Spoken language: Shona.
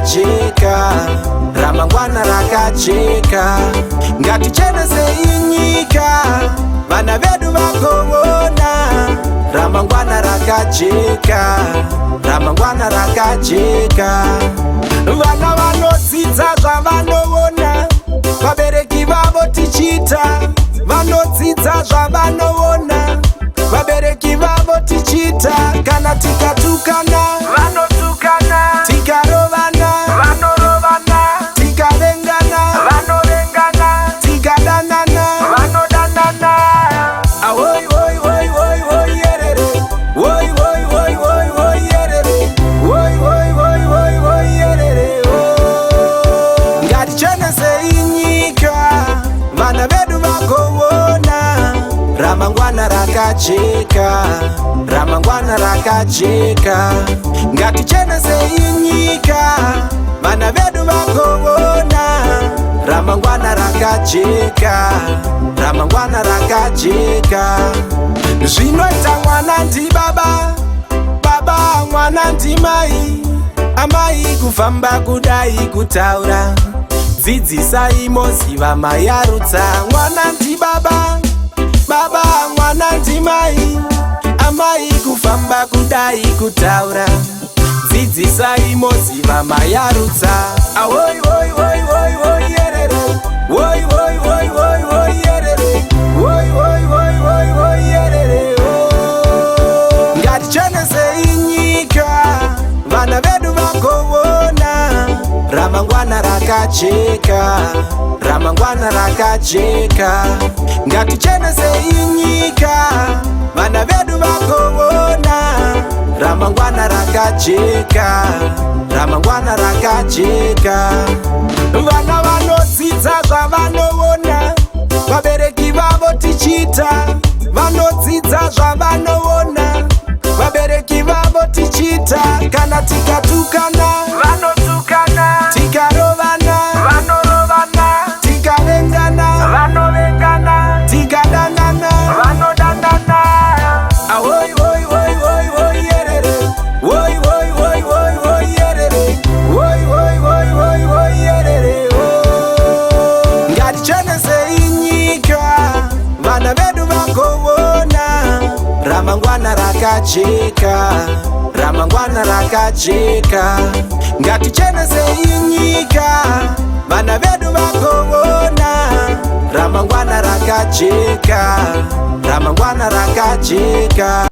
rakajeka, ramangwana rakajeka. Ngatichenese inyika, vana vedu vagovona. Ramangwana rakajeka, ramangwana rakajeka. Vana vanodzidza zvavanoona, vabereki vavo tichita. Vanodzidza zvavanoona, vabereki vavo tichita. Kana tikatukana vanotukana, tikarovana vanorovana, tikavengana vanovengana, tikadanana vanodanana. Awoi woi woi woi woi yerere, woi woi woi woi woi yerere, woi woi woi woi woi yerere. Ngatichenese inyika, vana vedu vagovona. Ramangwana rakajeka, ramangwana rakajeka. Ngatichenese inyika, vana vedu vagovona. Ramangwana rakajeka, ramangwana rakajeka. Zvinoita mwana ndi baba, baba mwana ndi mai. Amai kufamba kudai kutaura, dzidzisai moziva mayarutsa. Mwana ndi baba, baba mwana ndi mai. Amai kufamba kudai kutaura, dzidzisai moziva mayarutsa. Awoi woi woi woi woi yerere, woi woi woi woi woi yerere, woi woi woi woi woi yerere. Ngatichenese inyika, vana vedu vagovona. Ramangwana rakajeka, ramangwana rakajeka. Ngatichenese inyika, vana vedu vagovona. Ramangwana rakajeka, ramangwana rakajeka. Vana vanodzidza zvavanoona, vabereki vavo tichita. Vanodzidza zvavanoona, vabereki vavo tichita. Kana tikatukana vanotukana, tikarovana vanorovana, tikavengana vanovengana, tikadanana vanodanana. Awoi woi woi woi woi yerere, woi woi woi woi woi yerere, woi woi woi woi woi yerere. Ngatichenese inyika, vana vedu vagovona. Ramangwana rakajeka, ramangwana rakajeka. Ngatichenese inyika, vana vedu vagovona. Ramangwana rakajeka, ramangwana rakajeka.